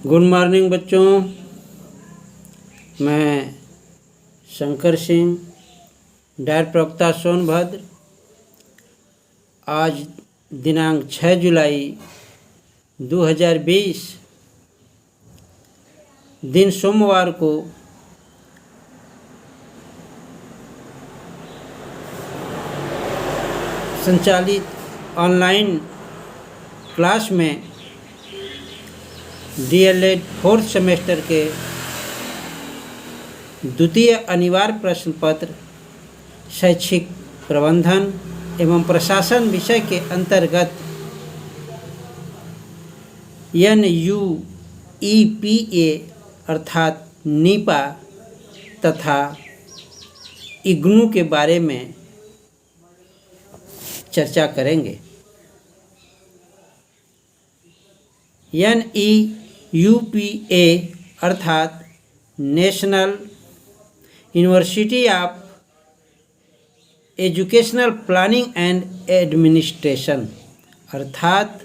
Good morning बच्चों। मैं Shankar Singh, diet प्रवक्ता सोनभद्र। आज दिनांक 6 जुलाई 2020 दिन सोमवार को संचालित ऑनलाइन क्लास में डीएलएड 4th सेमेस्टर के द्वितीय अनिवार्य प्रश्न पत्र शैक्षिक प्रबंधन एवं प्रशासन विषय के अंतर्गत NUEPA अर्थात नीपा तथा इग्नू के बारे में चर्चा करेंगे। NEUPA अर्थात national university of educational planning and administration अर्थात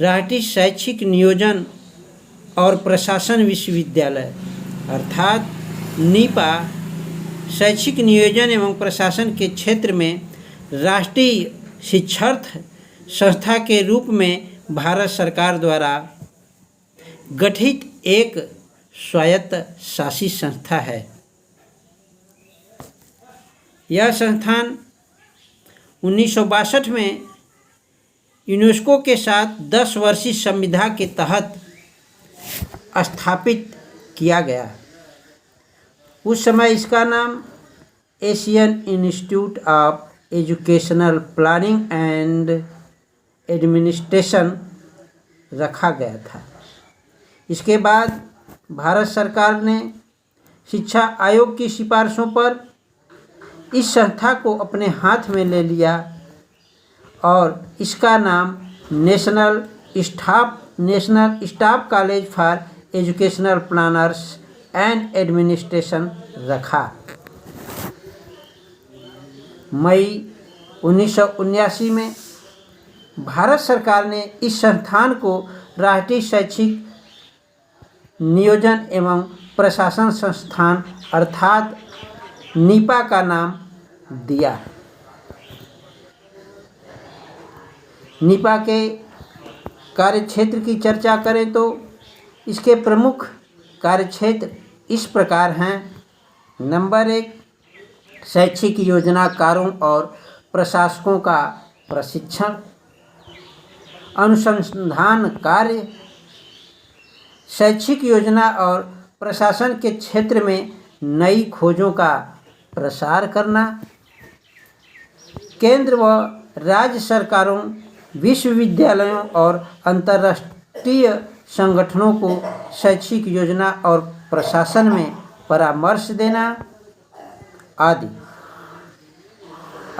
राष्ट्रीय शैक्षिक नियोजन और प्रशासन विश्वविद्यालय अर्थात नीपा शैक्षिक नियोजन एवं प्रशासन के क्षेत्र में राष्ट्रीय शिक्षार्थ संस्था के रूप में भारत सरकार द्वारा गठित एक स्वायत्त शासी संस्था है। यह संस्थान 1962 में यूनेस्को के साथ 10 वर्षीय संविधा के तहत स्थापित किया गया। उस समय इसका नाम Asian institute of educational planning and administration रखा गया था। इसके बाद भारत सरकार ने शिक्षा आयोग की सिफारिशों पर इस संस्था को अपने हाथ में ले लिया और इसका नाम national staff college for educational planners and administration रखा। मई 1979 में भारत सरकार ने इस संस्थान को राष्ट्रीय शैक्षिक नियोजन एवं प्रशासन संस्थान अर्थात नीपा का नाम दिया। नीपा के कार्यक्षेत्र की चर्चा करें तो इसके प्रमुख कार्यक्षेत्र इस प्रकार हैं। नंबर 1, शैक्षिक योजनाकारों और प्रशासकों का प्रशिक्षण, अनुसंधान कार्य, शैक्षिक योजना और प्रशासन के क्षेत्र में नई खोजों का प्रसार करना, केंद्र व राज्य सरकारों, विश्वविद्यालयों और अंतर्राष्ट्रीय संगठनों को शैक्षिक योजना और प्रशासन में परामर्श देना आदि।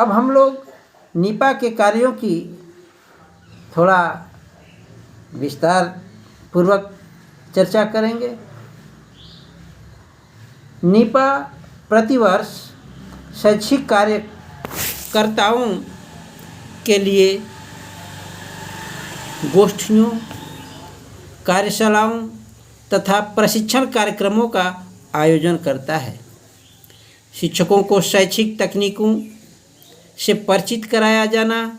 अब हम लोग नीपा के कार्यों की थोड़ा विस्तार पूर्वक चर्चा करेंगे। नीपा प्रतिवर्ष शैक्षिक कार्यकर्ताओं के लिए गोष्ठियों, कार्यशालाओं तथा प्रशिक्षण कार्यक्रमों का आयोजन करता है। शिक्षकों को शैक्षिक तकनीकों से परिचित कराया जाना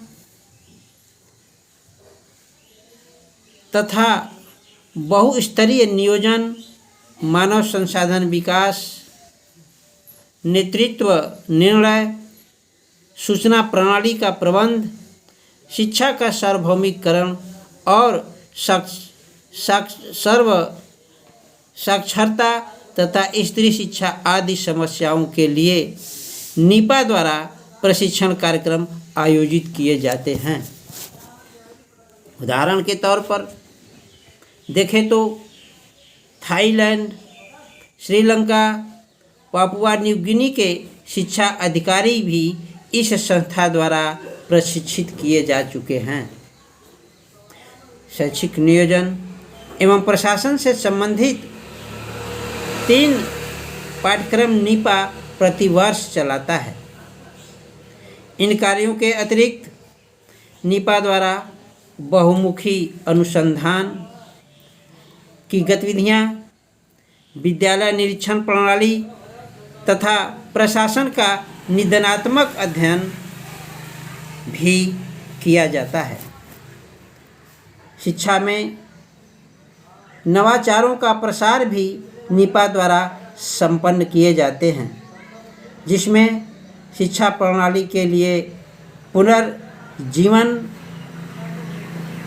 तथा बहुस्तरीय नियोजन, मानव संसाधन विकास, नेतृत्व, निर्णय, सूचना प्रणाली का प्रबंध, शिक्षा का सार्वभौमिकरण और सर्व साक्षरता तथा स्त्री शिक्षा आदि समस्याओं के लिए नीपा द्वारा प्रशिक्षण कार्यक्रम आयोजित किए जाते हैं। उदाहरण के तौर पर देखें तो Thailand, Sri Lanka, Papua New Guinea के शिक्षा अधिकारी भी इस संस्था द्वारा प्रशिक्षित किए जा चुके हैं। शैक्षिक नियोजन एवं प्रशासन से संबंधित 3 पाठ्यक्रम नीपा प्रतिवर्ष चलाता है। इन कार्यों के अतिरिक्त नीपा द्वारा बहुमुखी अनुसंधान, की गतिविधियाँ, विद्यालय निरीक्षण प्रणाली तथा प्रशासन का निदानात्मक अध्ययन भी किया जाता है। शिक्षा में नवाचारों का प्रसार भी निपा द्वारा संपन्न किए जाते हैं, जिसमें शिक्षा प्रणाली के लिए पुनर्जीवन,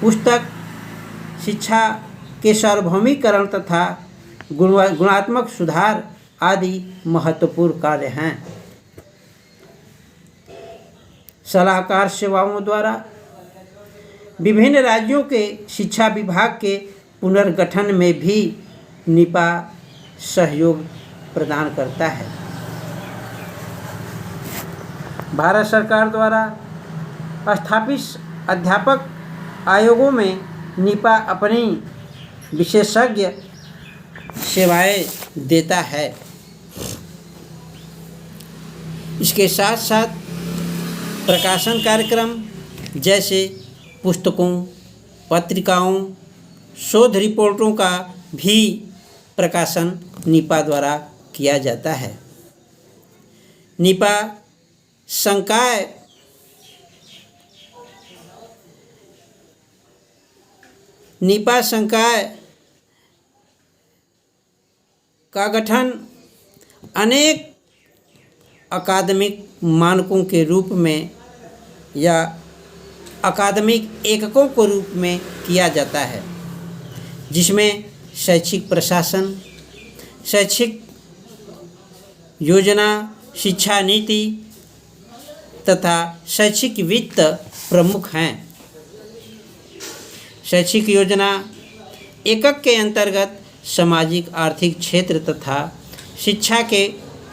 पुस्तक शिक्षा के सार्वभौमिकरण तथा गुणात्मक सुधार आदि महत्वपूर्ण कार्य हैं। सलाहकार सेवाओं द्वारा विभिन्न राज्यों के शिक्षा विभाग के पुनर्गठन में भी निपा सहयोग प्रदान करता है। भारत सरकार द्वारा स्थापित अध्यापक आयोगों में निपा अपनी विशेषज्ञ सेवाएं देता है। इसके साथ साथ प्रकाशन कार्यक्रम जैसे पुस्तकों, पत्रिकाओं, शोध रिपोर्टों का भी प्रकाशन निपा द्वारा किया जाता है। निपा संकाय का गठन अनेक अकादमिक मानकों के रूप में या अकादमिक एककों के रूप में किया जाता है, जिसमें शैक्षिक प्रशासन, शैक्षिक योजना, शिक्षा नीति तथा शैक्षिक वित्त प्रमुख हैं। शैक्षिक योजना एकक के अंतर्गत सामाजिक आर्थिक क्षेत्र तथा शिक्षा के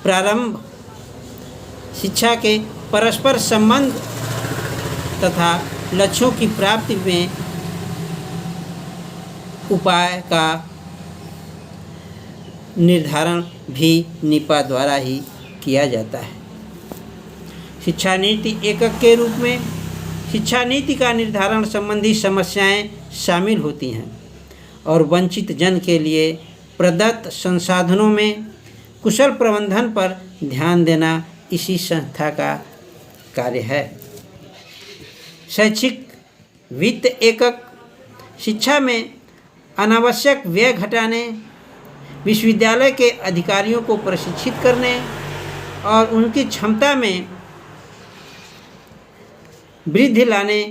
प्रारंभ, शिक्षा के परस्पर संबंध तथा लक्ष्यों की प्राप्ति में उपाय का निर्धारण भी निपा द्वारा ही किया जाता है। शिक्षा नीति एकक के रूप में शिक्षा नीति का निर्धारण संबंधी समस्याएं शामिल होती हैं और वंचित जन के लिए प्रदत्त संसाधनों में कुशल प्रबंधन पर ध्यान देना इसी संस्था का कार्य है। शैक्षिक वित्त एकक शिक्षा में अनावश्यक व्यय घटाने, विश्वविद्यालय के अधिकारियों को प्रशिक्षित करने और उनकी क्षमता में वृद्धि लाने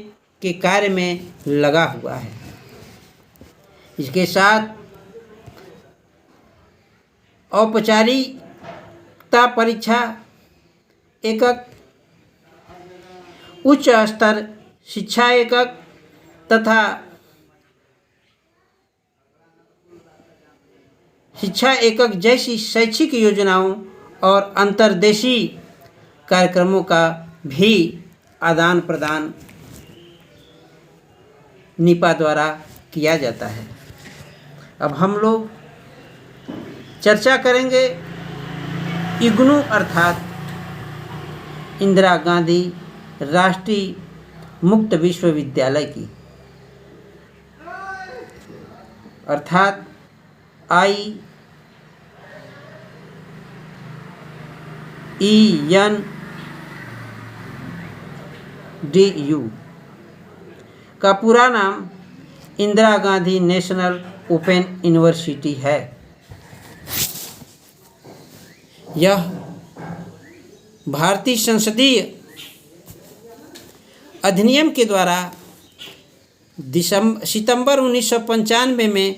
के कार्य में लगा हुआ है। इसके साथ औपचारिकता परीक्षा एकक, उच्च स्तर शिक्षा एकक तथा शिक्षा एकक जैसी शैक्षिक योजनाओं और अंतर्देशीय कार्यक्रमों का भी आदान प्रदान निपा द्वारा किया जाता है। अब हम लोग चर्चा करेंगे इग्नू अर्थात इंदिरा गांधी राष्ट्रीय मुक्त विश्वविद्यालय की, अर्थात IENDU का पूरा नाम Indira Gandhi national open university है। यह भारतीय संसदीय अधिनियम के द्वारा सितंबर 1995 में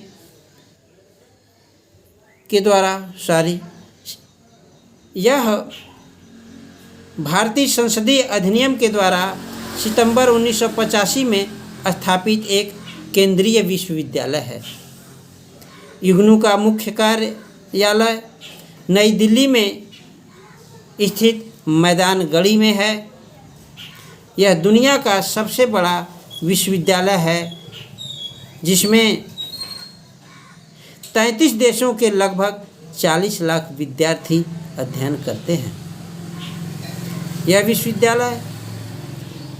यह भारतीय संसदीय अधिनियम के द्वारा सितंबर 1985 में स्थापित एक केंद्रीय विश्वविद्यालय है। इग्नू का मुख्य कार्यालय नई दिल्ली में स्थित मैदानगढ़ी में है। यह दुनिया का सबसे बड़ा विश्वविद्यालय है, जिसमें 33 देशों के लगभग 40 लाख विद्यार्थी अध्ययन करते हैं। यह विश्वविद्यालय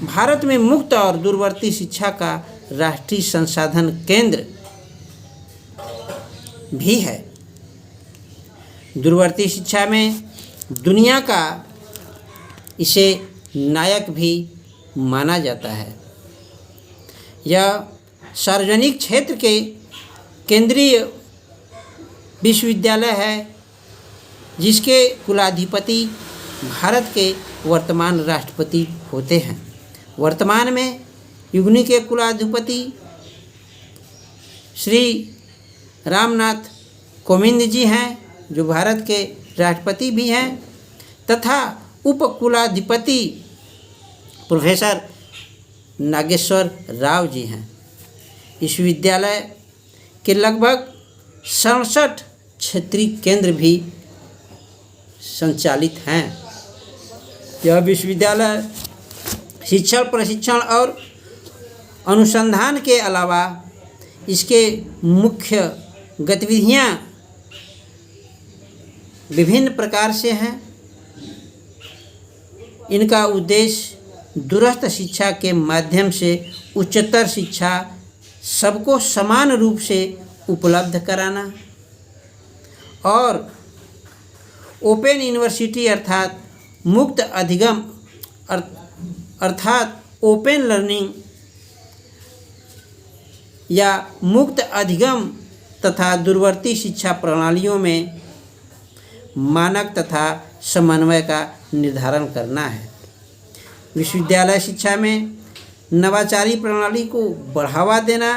भारत में मुक्त और दूरवर्ती शिक्षा का राष्ट्रीय संसाधन केंद्र भी है। दूरवर्ती शिक्षा में दुनिया का इसे नायक भी माना जाता है। यह सार्वजनिक क्षेत्र के केंद्रीय विश्वविद्यालय है जिसके कुलाधिपति भारत के वर्तमान राष्ट्रपति होते हैं। वर्तमान में युग्नि के कुलाधिपति श्री रामनाथ कोविंद जी हैं जो भारत के राष्ट्रपति भी हैं, तथा उपकुलाधिपति प्रोफेसर नागेश्वर राव जी हैं। इस विद्यालय के लगभग 67 क्षेत्रीय केंद्र भी संचालित हैं। यह विश्वविद्यालय शिक्षण, प्रशिक्षण और अनुसंधान के अलावा इसके मुख्य गतिविधियां विभिन्न प्रकार से हैं। इनका उद्देश्य दूरस्थ शिक्षा के माध्यम से उच्चतर शिक्षा सबको समान रूप से उपलब्ध कराना और ओपन यूनिवर्सिटी अर्थात मुक्त अधिगम अर्थात ओपन लर्निंग या मुक्त अधिगम तथा दूरवर्ती शिक्षा प्रणालियों में मानक तथा समन्वय का निर्धारण करना है। विश्वविद्यालय शिक्षा में नवाचारी प्रणाली को बढ़ावा देना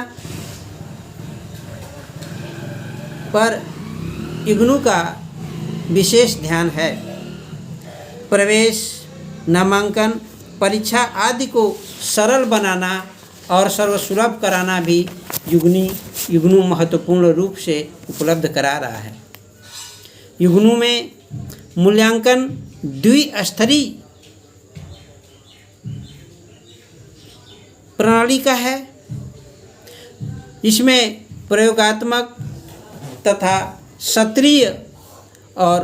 पर इग्नू का विशेष ध्यान है। प्रवेश, नामांकन, परीक्षा आदि को सरल बनाना और सर्वसुलभ कराना भी इग्नू महत्वपूर्ण रूप से उपलब्ध करा रहा है। इग्नू में मूल्यांकन द्विस्तरीय प्रणाली का है। इसमें प्रयोगात्मक तथा सत्रीय और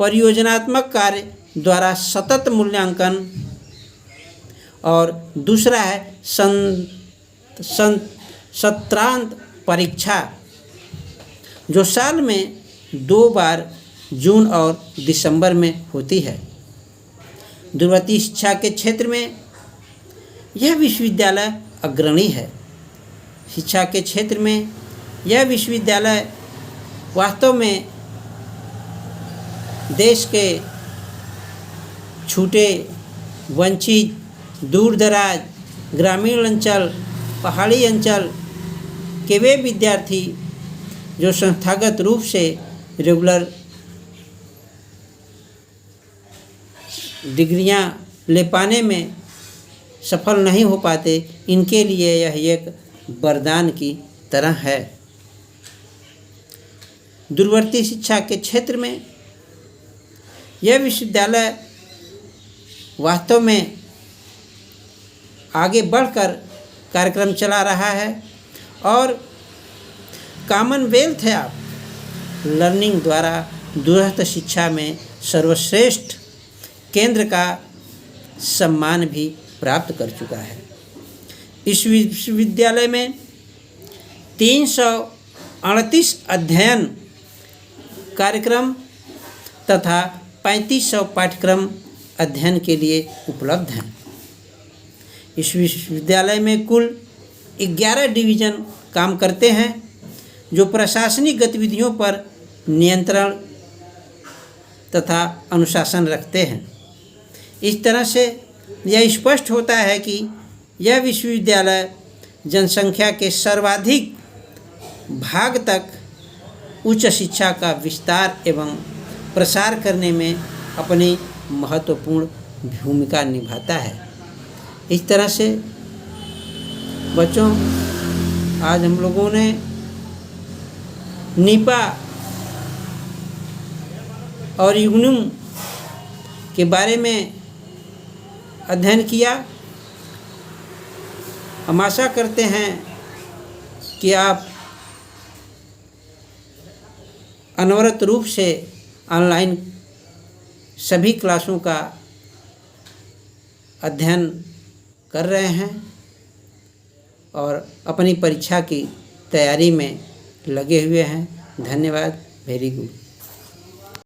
परियोजनात्मक कार्य द्वारा सतत मूल्यांकन और दूसरा है सत्रांत परीक्षा जो साल में 2 बार जून और दिसंबर में होती है। दूरवर्ती शिक्षा के क्षेत्र में यह विश्वविद्यालय अग्रणी है। शिक्षा के क्षेत्र में यह विश्वविद्यालय वास्तव में देश के छूटे, वंचित, दूरदराज, ग्रामीण अंचल, पहाड़ी अंचल के वे विद्यार्थी जो संस्थागत रूप से रेगुलर डिग्रियां ले पाने में सफल नहीं हो पाते, इनके लिए यह एक वरदान की तरह है। दूरवर्ती शिक्षा के क्षेत्र में यह विश्वविद्यालय वास्तव में आगे बढ़कर कार्यक्रम चला रहा है और कॉमनवेल्थ ऑफ लर्निंग द्वारा दूरस्थ शिक्षा में सर्वश्रेष्ठ केंद्र का सम्मान भी प्राप्त कर चुका है। इस विश्वविद्यालय में 338 अध्ययन कार्यक्रम तथा 3500 पाठ्यक्रम अध्ययन के लिए उपलब्ध हैं। इस विश्वविद्यालय में कुल 11 डिवीज़न काम करते हैं जो प्रशासनिक गतिविधियों पर नियंत्रण तथा अनुशासन रखते हैं। इस तरह से यह स्पष्ट होता है कि यह विश्वविद्यालय जनसंख्या के सर्वाधिक भाग तक उच्च शिक्षा का विस्तार एवं प्रसार करने में अपनी महत्वपूर्ण भूमिका निभाता है। इस तरह से बच्चों, आज हम लोगों ने नीपा और इग्नू के बारे में अध्ययन किया। हम आशा करते हैं कि आप अनवरत रूप से ऑनलाइन सभी क्लासों का अध्ययन कर रहे हैं और अपनी परीक्षा की तैयारी में लगे हुए हैं। धन्यवाद। Very good.